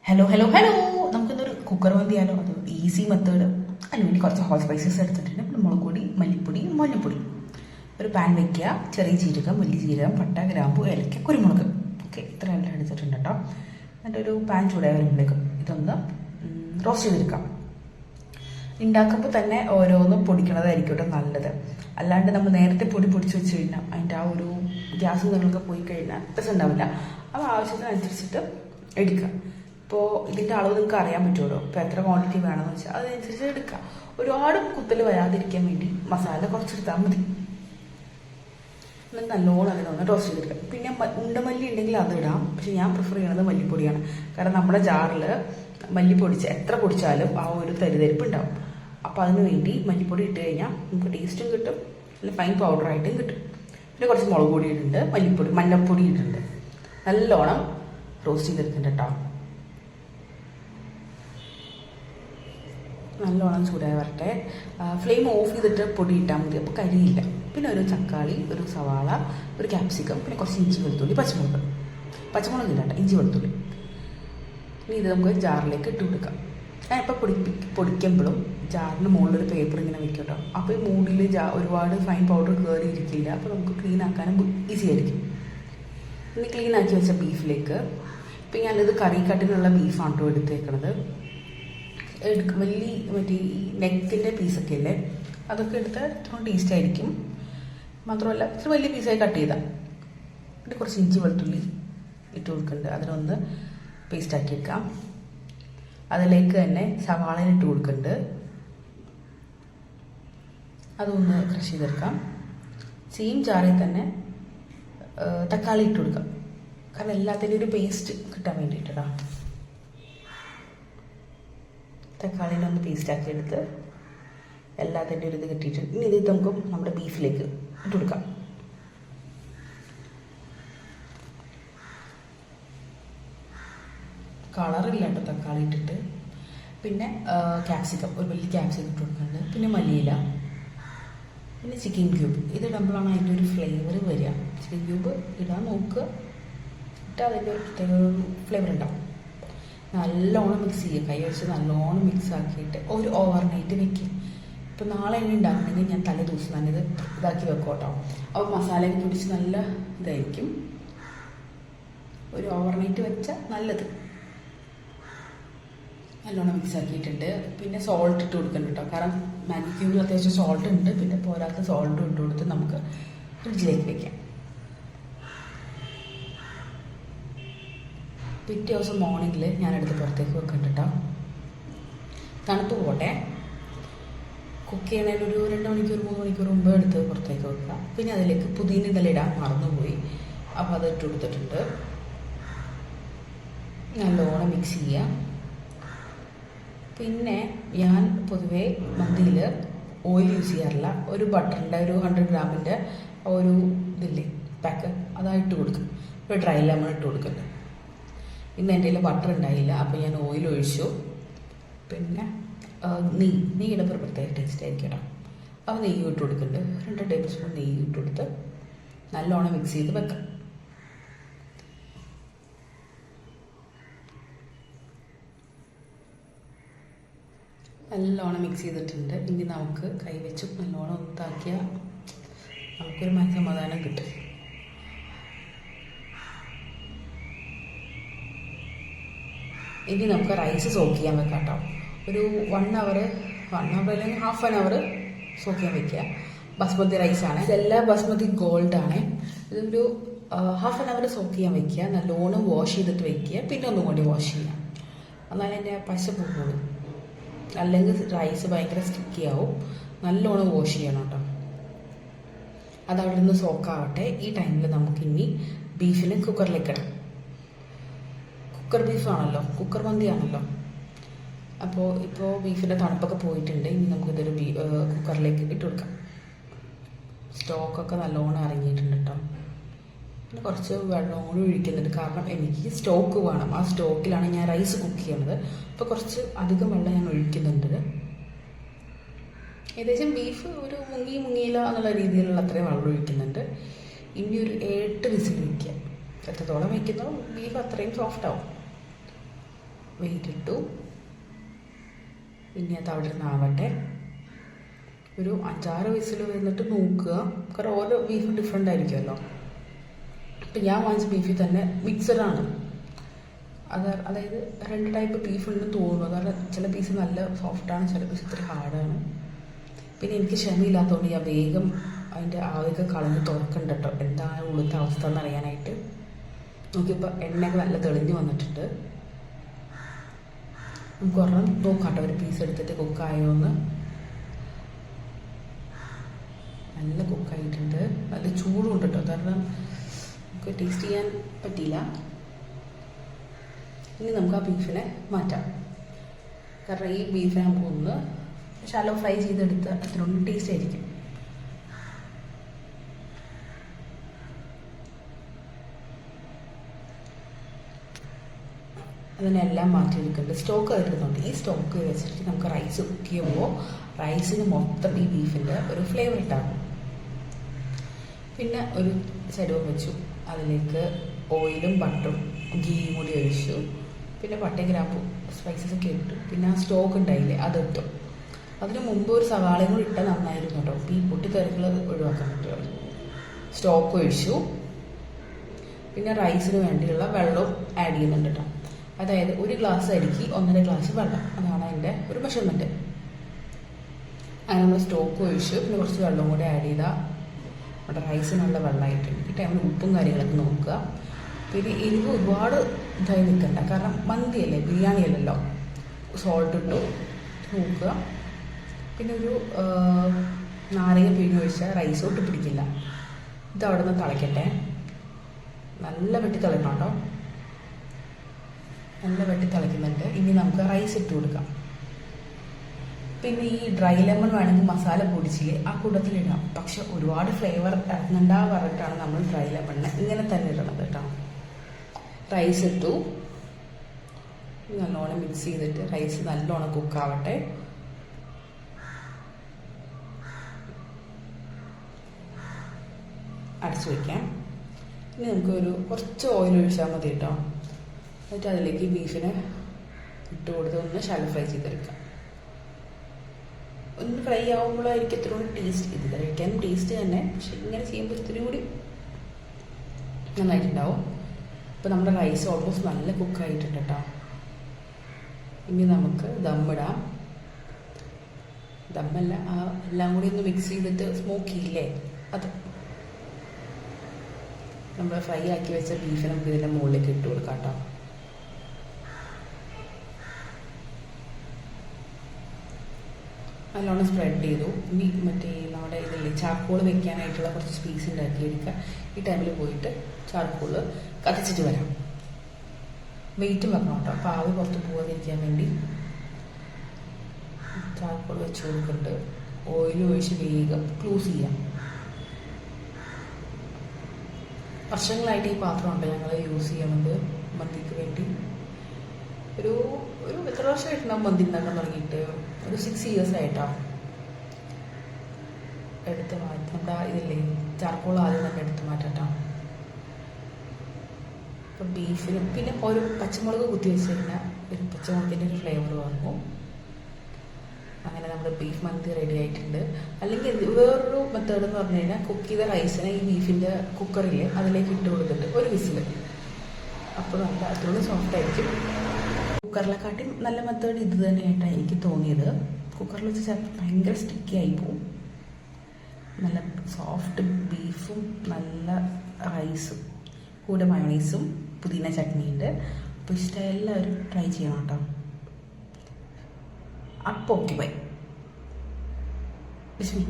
Hello hello hello, നമുക്കിന്നൊരു cooker മന്തിയാലോ? അത് ഈസി മെത്തേഡ്. അതിന് വേണ്ടി കുറച്ച് ഹോട്ട് സ്പൈസസ് എടുത്തിട്ടുണ്ട്. പിന്നെ മുളക് പൊടി, മല്ലിപ്പൊടി, മഞ്ഞൾപ്പൊടി. ഒരു പാൻ വെക്കുക. ചെറിയ ജീരകം, വലിയ ജീരകം, പട്ട, ഗ്രാമ്പു, ഏലക്ക, കുരുമുളക്. ഓക്കെ, ഇത്ര എല്ലാം എടുത്തിട്ടുണ്ട് കേട്ടോ. എന്നിട്ട് ഒരു പാൻ ചൂടായി വരുമ്പോഴേക്കും ഇതൊന്ന് റോസ്റ്റ് ചെയ്തെടുക്കാം. ഉണ്ടാക്കുമ്പോൾ തന്നെ ഓരോന്നും പൊടിക്കണതായിരിക്കും കേട്ടോ നല്ലത്. അല്ലാണ്ട് നമ്മൾ നേരത്തെ പൊടി പൊടിച്ച് വെച്ച് കഴിഞ്ഞാൽ അതിൻ്റെ ആ ഒരു ഗ്യാസ് നിങ്ങളൊക്കെ പോയി കഴിഞ്ഞാൽ രസം ഉണ്ടാവില്ല. അപ്പോൾ ആവശ്യത്തിനനുസരിച്ചിട്ട് എടുക്കുക. ഇപ്പോൾ ഇതിൻ്റെ അളവ് നിങ്ങൾക്ക് അറിയാൻ പറ്റുമല്ലോ. ഇപ്പോൾ എത്ര ക്വാണ്ടിറ്റി വേണമെന്ന് വെച്ചാൽ അതിനനുസരിച്ച് എടുക്കുക. ഒരുപാട് കുത്തൽ വരാതിരിക്കാൻ വേണ്ടി മസാല കുറച്ചെടുത്താൽ മതി. എന്നിട്ട് നല്ലോണം അതിനൊന്ന് ടോസ്റ്റ് ചെയ്തെടുക്കുക. പിന്നെ ഉണ്ടമല്ലി ഉണ്ടെങ്കിൽ അത് ഇടാം. പക്ഷെ ഞാൻ പ്രിഫർ ചെയ്യുന്നത് മല്ലിപ്പൊടിയാണ്. കാരണം നമ്മുടെ ജാറിൽ മല്ലിപ്പൊടിച്ച് എത്ര പൊടിച്ചാലും ആ ഒരു തരിതരിപ്പ് ഉണ്ടാവും. അപ്പോൾ അതിന് വേണ്ടി മല്ലിപ്പൊടി ഇട്ട് കഴിഞ്ഞാൽ നമുക്ക് ടേസ്റ്റും കിട്ടും, നല്ല ഫൈൻ പൗഡറായിട്ടും കിട്ടും. പിന്നെ കുറച്ച് മുളക് പൊടി ഇടുന്നുണ്ട്, മല്ലിപ്പൊടി, മഞ്ഞൾപ്പൊടി ഇടുന്നുണ്ട്. നല്ലോണം റോസ്റ്റ് ചെയ്തെടുക്കുന്നുണ്ട് കേട്ടോ. നല്ലോണം ചൂടായി വരട്ടെ. ഫ്ലെയിം ഓഫ് ചെയ്തിട്ട് പൊടി ഇട്ടാൽ മതി, അപ്പോൾ കരിയില്ല. പിന്നെ ഒരു തക്കാളി, ഒരു സവാള, ഒരു ക്യാപ്സിക്കം, പിന്നെ കുറച്ച് ഇഞ്ചി വെളുത്തുള്ളി, പച്ചമുളക് ഇല്ല കേട്ടോ, ഇഞ്ചി വെളുത്തുള്ളി. ഇനി ഇത് നമുക്ക് ജാറിലേക്ക് ഇട്ട് കൊടുക്കാം. ഞാൻ ഇപ്പോൾ പൊടിക്കുമ്പോഴും ജാറിന് മുകളിലൊരു പേപ്പർ ഇങ്ങനെ വെക്കും കേട്ടോ. അപ്പോൾ ഈ മൂടിൽ ഒരുപാട് ഫൈൻ പൗഡർ കയറിയിരിക്കില്ല. അപ്പോൾ നമുക്ക് ക്ലീൻ ആക്കാനും ഈസി ആയിരിക്കും. ഇനി ക്ലീൻ ആക്കി വെച്ച ബീഫിലേക്ക്, ഇപ്പം ഞാനിത് കറിക്കട്ടിനുള്ള ബീഫാണ് കേട്ടോ എടുത്തേക്കണത്. വലിയ മറ്റേ ഈ നെക്കിൻ്റെ പീസൊക്കെ ഇല്ലേ, അതൊക്കെ എടുത്താൽ ഏറ്റവും ടേസ്റ്റ് ആയിരിക്കും. മാത്രമല്ല ഇച്ചിരി വലിയ പീസായി കട്ട് ചെയ്താൽ. എന്നിട്ട് കുറച്ച് ഇഞ്ചി വെളുത്തുള്ളി ഇട്ട് കൊടുക്കുന്നുണ്ട്. അതിനൊന്ന് പേസ്റ്റാക്കി വെക്കാം. അതിലേക്ക് തന്നെ സവാള ഇട്ട് കൊടുക്കുന്നുണ്ട്. അതൊന്ന് ക്രഷ് ചെയ്തെടുക്കാം. സെയിം ജാറിൽ തന്നെ തക്കാളി ഇട്ട് കൊടുക്കാം. കാരണം എല്ലാത്തിൻ്റെയും ഒരു പേസ്റ്റ് കിട്ടാൻ വേണ്ടിയിട്ടാ. തക്കാളിനെ ഒന്ന് പേസ്റ്റാക്കി എടുത്ത് എല്ലാത്തിൻ്റെ ഒരു ഇത് കിട്ടിയിട്ടുണ്ട്. ഇനി ഇത് നമുക്ക് നമ്മുടെ ബീഫിലേക്ക് ഇട്ട് കൊടുക്കാം. കളറില്ല കേട്ടോ തക്കാളി ഇട്ടിട്ട്. പിന്നെ ക്യാപ്സിക്കം, ഒരു വലിയ ക്യാപ്സിക്കം ഇട്ട് കൊടുക്കുന്നുണ്ട്. പിന്നെ മല്ലിയില, പിന്നെ ചിക്കൻ ക്യൂബ്. ഇത് ഇടുമ്പോഴാണ് അതിൻ്റെ ഒരു ഫ്ലേവർ വരിക. ചിക്കൻ ക്യൂബ് ഇടാൻ നോക്കുക, ഇട്ടാൽ അതിൻ്റെ ഒരു പ്രത്യേക ഫ്ലേവർ ഉണ്ടാവും. നല്ലോണം മിക്സ് ചെയ്യുക. കൈ വെച്ച് നല്ലോണം മിക്സ് ആക്കിയിട്ട് ഒരു ഓവർനൈറ്റ് വെക്കുക. ഇപ്പോൾ നാളെ ഇനി ഉണ്ടാകുന്നെങ്കിൽ ഞാൻ തലേ ദിവസം തന്നെ ഇത് ഇതാക്കി വെക്കും കേട്ടോ. അപ്പോൾ മസാലയൊക്കെ പിടിച്ച് നല്ല ഇതായിരിക്കും. ഒരു ഓവർനൈറ്റ് വെച്ചാൽ നല്ലത്. നല്ലോണം മിക്സ് ആക്കിയിട്ടുണ്ട്. പിന്നെ സോൾട്ട് ഇട്ട് കൊടുക്കുന്നുണ്ട് കേട്ടോ. കാരണം മാഗി ക്യൂബിൽ അത്യാവശ്യം സോൾട്ട് ഉണ്ട്. പിന്നെ പോരാത്ത സോൾട്ടും ഇട്ട് കൊടുത്ത് നമുക്ക് ഫ്രിഡ്ജിലേക്ക് വെക്കാം. പിറ്റേ ദിവസം മോർണിംഗിൽ ഞാനെടുത്ത് പുറത്തേക്ക് വെക്കുന്നുണ്ട് കേട്ടോ. തണുപ്പ് പോട്ടെ. കുക്ക് ചെയ്യണതിന് ഒരു 2 മണിക്കൂർ 3 മണിക്കൂർ മുമ്പ് എടുത്ത് പുറത്തേക്ക് വെക്കുക. പിന്നെ അതിലേക്ക് പുതിന ഇതെല്ലാം ഇടാൻ മറന്നുപോയി. അപ്പോൾ അത് ഇട്ട് കൊടുത്തിട്ടുണ്ട്. നല്ലോണം മിക്സ് ചെയ്യുക. പിന്നെ ഞാൻ പൊതുവേ മന്തിയിൽ ഓയിൽ യൂസ് ചെയ്യാറില്ല. ഒരു ബട്ടറിൻ്റെ ഒരു 100 ഗ്രാമിൻ്റെ ഒരു ഇതില്ലേ പാക്ക്, അതായിട്ട് കൊടുക്കും. ഒരു ഡ്രൈ ലെമൺ ഇട്ട് കൊടുക്കുന്നുണ്ട്. ഇന്ന് എൻ്റെ കയ്യിൽ ബട്ടർ ഉണ്ടായില്ല, അപ്പോൾ ഞാൻ ഓയിൽ ഒഴിച്ചു. പിന്നെ നെയ്യുടെ ഒരു പ്രത്യേക ടേസ്റ്റ് ആയിരിക്കും കേട്ടോ. അപ്പോൾ നെയ്യ് ഇട്ട് കൊടുക്കുന്നുണ്ട്. 2 ടേബിൾ സ്പൂൺ നെയ്യ് ഇട്ട് കൊടുത്ത് നല്ലോണം മിക്സ് ചെയ്ത് വെക്കാം. നല്ലോണം മിക്സ് ചെയ്തിട്ടുണ്ട്. ഇനി നമുക്ക് കൈ വെച്ച് നല്ലോണം ഒത്താക്കിയാൽ നമുക്കൊരു മനസ്സമാധാനം കിട്ടും. ഇനി നമുക്ക് റൈസ് സോക്ക് ചെയ്യാൻ വെക്കാം കേട്ടോ. ഒരു 1 അവർ അല്ലെങ്കിൽ ഹാഫ് ആൻ അവർ സോക്ക് ചെയ്യാൻ വെക്കുക. ബസ്മതി റൈസാണ്. ഇതെല്ലാം ബസ്മതി ഗോൾഡാണ്. ഇതൊരു ഹാഫ് ആൻ അവർ സോക്ക് ചെയ്യാൻ വെക്കുക. നല്ലോണം വാഷ് ചെയ്തിട്ട് വെക്കുക. പിന്നെ ഒന്നും കൂടി വാഷ് ചെയ്യാം. എന്നാലും എൻ്റെ പശ പോകുള്ളൂ. അല്ലെങ്കിൽ റൈസ് ഭയങ്കര സ്റ്റിക്കി ആവും. നല്ലോണം വാഷ് ചെയ്യണം കേട്ടോ. അതവിടെ നിന്ന് സോക്കാവട്ടെ. ഈ ടൈമിൽ നമുക്കിനി ബീഫിനെ കുക്കറിലേക്ക് ഇടാം. കുക്കർ ബീഫാണല്ലോ, കുക്കർ മന്തിയാണല്ലോ. ഇപ്പോൾ ബീഫിൻ്റെ തണുപ്പൊക്കെ പോയിട്ടുണ്ട്. ഇനി നമുക്കിതൊരു കുക്കറിലേക്ക് ഇട്ട് കൊടുക്കാം. സ്റ്റോക്കൊക്കെ നല്ലോണം ഇറങ്ങിയിട്ടുണ്ട് കേട്ടോ. പിന്നെ കുറച്ച് വെള്ളം കൂടി ഒഴിക്കുന്നുണ്ട്. കാരണം എനിക്ക് സ്റ്റോക്ക് വേണം. ആ സ്റ്റോക്കിലാണ് ഞാൻ റൈസ് കുക്ക് ചെയ്യണത്. അപ്പോൾ കുറച്ച് അധികം വെള്ളം ഞാൻ ഒഴിക്കുന്നുണ്ട്. ഏകദേശം ബീഫ് ഒരു മുങ്ങിയില്ല എന്നുള്ള രീതിയിലുള്ള അത്രയും വെള്ളം ഒഴിക്കുന്നുണ്ട്. ഇനി ഒരു 8 വിസിൽ വയ്ക്കുക. എത്രത്തോളം വയ്ക്കുന്നോ ബീഫ് അത്രയും സോഫ്റ്റ് ആവും. വെയിറ്റ് ഇട്ടു. ഇനി അത് അവിടെ നിന്നാവട്ടെ. ഒരു 5-6 വിസിൽ വന്നിട്ട് നോക്കുക. കാരണം ഓരോ ബീഫ് ഡിഫറെൻ്റ് ആയിരിക്കുമല്ലോ. ഇപ്പം ഞാൻ വാങ്ങിച്ച ബീഫിൽ തന്നെ മിക്സഡാണ്. അതായത് 2 ടൈപ്പ് ബീഫ് ഉണ്ടെന്ന് തോന്നുന്നു. കാരണം ചില പീസ് നല്ല സോഫ്റ്റാണ്, ചില പീസ് ഇത്തിരി ഹാർഡാണ്. പിന്നെ എനിക്ക് ക്ഷമയില്ലാത്തതുകൊണ്ട് ഞാൻ വേഗം അതിൻ്റെ ആവിയൊക്കെ കളഞ്ഞ് തുറക്കണ്ട കേട്ടോ, എന്താണ് ഉള്ളത്തെ അവസ്ഥ എന്ന് അറിയാനായിട്ട്. നോക്കിയപ്പോൾ എണ്ണയൊക്കെ നല്ല തെളിഞ്ഞ് വന്നിട്ടുണ്ട്. നമുക്ക് ഒരെണ്ണം നോക്കാം കേട്ടോ, ഒരു പീസ് എടുത്തിട്ട് കുക്കായോ എന്ന്. നല്ല കുക്കായിട്ടുണ്ട്, നല്ല ചൂടും ഉണ്ട് കേട്ടോ, കാരണം നമുക്ക് ടേസ്റ്റ് ചെയ്യാൻ പറ്റിയില്ല. ഇനി നമുക്ക് ആ ബീഫിനെ മാറ്റാം. കാരണം ഈ ബീഫിനെ നമുക്കൊന്ന് ഷാലോ ഫ്രൈ ചെയ്തെടുത്ത് അതിനൊന്ന് ടേസ്റ്റ് ആയിരിക്കും. അതിനെല്ലാം മാറ്റിയെടുക്കുന്നുണ്ട്. സ്റ്റോക്ക് എടുക്കുന്നുണ്ട്. ഈ സ്റ്റോക്ക് വെച്ചിട്ട് നമുക്ക് റൈസ് കുക്ക് ചെയ്യുമ്പോൾ റൈസിന് മൊത്തം ഈ ബീഫിൻ്റെ ഒരു ഫ്ലേവർ ഉണ്ടാകും. പിന്നെ ഒരു ചരുവം വെച്ചു, അതിലേക്ക് ഓയിലും ബട്ടറും ഗീയും കൂടി ഒഴിച്ചു. പിന്നെ പട്ടയും ഗ്രാമ്പും സ്പൈസസ് ഒക്കെ ഇട്ടു. പിന്നെ ആ സ്റ്റോക്ക് ഉണ്ടായില്ലേ അതിട്ടു. അതിന് മുമ്പ് ഒരു സവാളയും കൂടി ഇട്ടാൽ നന്നായിരുന്നു കേട്ടോ. ഈ പൊട്ടിത്തെറിക്കുള്ളത് ഒഴിവാക്കാൻ പറ്റുമല്ലോ. സ്റ്റോക്ക് ഒഴിച്ചു. പിന്നെ റൈസിന് വേണ്ടിയുള്ള വെള്ളവും ആഡ് ചെയ്യുന്നുണ്ട് കേട്ടോ. അതായത് 1 ഗ്ലാസ് അരിക്ക് 1.5 ഗ്ലാസ് വെള്ളം, അതാണ് അതിൻ്റെ ഒരു മെഷർമെൻറ്റ്. അങ്ങനെ നമ്മൾ സ്റ്റോക്ക് ഒഴിച്ചു. പിന്നെ കുറച്ച് വെള്ളവും കൂടി ആഡ് ചെയ്താൽ നമ്മുടെ റൈസിനുള്ള വെള്ളമായിട്ടുണ്ട്. ഈ ടൈമിൽ ഉപ്പും കാര്യങ്ങളൊക്കെ നോക്കുക. പിന്നെ എരിവ് ഒരുപാട് ഇതായി നിൽക്കണ്ട, കാരണം മന്തിയല്ലേ, ബിരിയാണി അല്ലല്ലോ. സോൾട്ട് ഇട്ടു നോക്കുക. പിന്നെ ഒരു നാരങ്ങ പിഴിഞ്ഞ് ഒഴിച്ചാൽ റൈസ് ഒട്ട് പിടിക്കില്ല. ഇത് അവിടെ നിന്ന് തിളയ്ക്കട്ടെ. നല്ല വെട്ടി തിളക്കണം കേട്ടോ, നല്ല വെട്ടി തിളയ്ക്കുന്നുണ്ട്. ഇനി നമുക്ക് റൈസ് ഇട്ട് കൊടുക്കാം. പിന്നെ ഈ ഡ്രൈ ലെമൺ വേണമെങ്കിൽ മസാല പൊടിച്ച് ആ കൂട്ടത്തിലിടാം. പക്ഷെ ഒരുപാട് ഫ്ലേവർ ഇറങ്ങണ്ട പറഞ്ഞിട്ടാണ് നമ്മൾ ഡ്രൈ ലെമണിനെ ഇങ്ങനെ തന്നെ ഇടണത് കേട്ടോ. റൈസ് ഇട്ടു. നല്ലോണം മിക്സ് ചെയ്തിട്ട് റൈസ് നല്ലോണം കുക്കാവട്ടെ. അടച്ചു വയ്ക്കാം. ഇനി നമുക്ക് കുറച്ച് ഓയിൽ ഒഴിച്ചാൽ മതി കേട്ടോ. എന്നിട്ട് അതിലേക്ക് ബീഫിനെ ഇട്ട് കൊടുത്ത് ഒന്ന് ഷാലോ ഫ്രൈ ചെയ്തെടുക്കാം. ഒന്ന് ഫ്രൈ ആകുമ്പോഴായിരിക്കും ഇത്തിരി കൂടി ടേസ്റ്റ്. ഇത് കഴിക്കാനും ടേസ്റ്റ് തന്നെ, പക്ഷെ ഇങ്ങനെ ചെയ്യുമ്പോൾ ഇത്തിരി കൂടി നന്നായിട്ടുണ്ടാവും. ഇപ്പോൾ നമ്മുടെ റൈസ് ഓൾമോസ്റ്റ് നല്ല കുക്കായിട്ടുണ്ട് കേട്ടോ. ഇനി നമുക്ക് ദമ്മിടാം. ദമ്മല്ല, ആ എല്ലാം കൂടി ഒന്ന് മിക്സ് ചെയ്തിട്ട് സ്മോക്ക് ചെയ്യില്ലേ, അത് നമ്മൾ ഫ്രൈ ആക്കി വെച്ച ബീഫ് നമുക്ക് ഇതിൻ്റെ മുകളിലേക്ക് ഇട്ട് കൊടുക്കാം കേട്ടോ. നല്ലോണം സ്പ്രെഡ് ചെയ്തു. ഇനി മറ്റേ നമ്മുടെ ഇതില്ലേ ചാർക്കോൾ വെക്കാനായിട്ടുള്ള കുറച്ച് സ്പേസ് ഉണ്ടാക്കിയെടുക്കുക. ഈ ടൈമിൽ പോയിട്ട് ചാർക്കോൾ കത്തിച്ചിട്ട് വരാം. വെയിറ്റും വെക്കണം കേട്ടോ, അപ്പോൾ ആവി പുറത്ത് പോകാതിരിക്കാൻ വേണ്ടി. ചാർക്കോൾ വെച്ച് കൊടുക്കുന്നുണ്ട്. ഓയിൽ ഒഴിച്ച് വേഗം ക്ലോസ് ചെയ്യാം. വർഷങ്ങളായിട്ട് ഈ പാത്രമുണ്ട് ഞങ്ങൾ യൂസ് ചെയ്യണത് മന്തിക്ക് വേണ്ടി. ഒരു എത്ര വർഷമായിട്ടുണ്ടാവും മന്തി ഉണ്ടാക്കാൻ തുടങ്ങിയിട്ട്? ഒരു 6 years ആയിട്ടാണ്. എടുത്ത് മാറ്റി നമ്മുടെ ഇതില്ലേ ചാർക്കോൾ ആദ്യം തന്നെ എടുത്ത് മാറ്റാട്ടോ. അപ്പം ബീഫിനും പിന്നെ ഒരു പച്ചമുളക് കുത്തി വെച്ച് കഴിഞ്ഞാൽ ഒരു പച്ചമുളകിൻ്റെ ഒരു ഫ്ലേവർ വന്നു. അങ്ങനെ നമ്മുടെ ബീഫ് മന്തി റെഡി ആയിട്ടുണ്ട്. അല്ലെങ്കിൽ വേറൊരു മെത്തേഡ് എന്ന് പറഞ്ഞു കഴിഞ്ഞാൽ കുക്ക് ചെയ്ത റൈസിനെ ഈ ബീഫിൻ്റെ കുക്കറിൽ അതിലേക്ക് ഇട്ട് കൊടുത്തിട്ട് ഒരു വിസിൽ, അപ്പോൾ നല്ല അത്രയും സോഫ്റ്റ് ആയിരിക്കും. കുക്കറിലെക്കാട്ടി നല്ല മെത്തേഡ് ഇത് തന്നെയായിട്ടാണ് എനിക്ക് തോന്നിയത്. കുക്കറിൽ വെച്ച് ചിലപ്പോൾ ഭയങ്കര സ്റ്റിക്കി ആയി പോവും. നല്ല സോഫ്റ്റ് ബീഫും നല്ല റൈസും കൂടെ മയോണൈസും പുതിന ചട്നിയുണ്ട്. അപ്പോൾ ഇഷ്ടം എല്ലാവരും ട്രൈ ചെയ്യണം കേട്ടോ. അപ്പോൾ ഓക്കെ ബൈ. ബിസ്മി.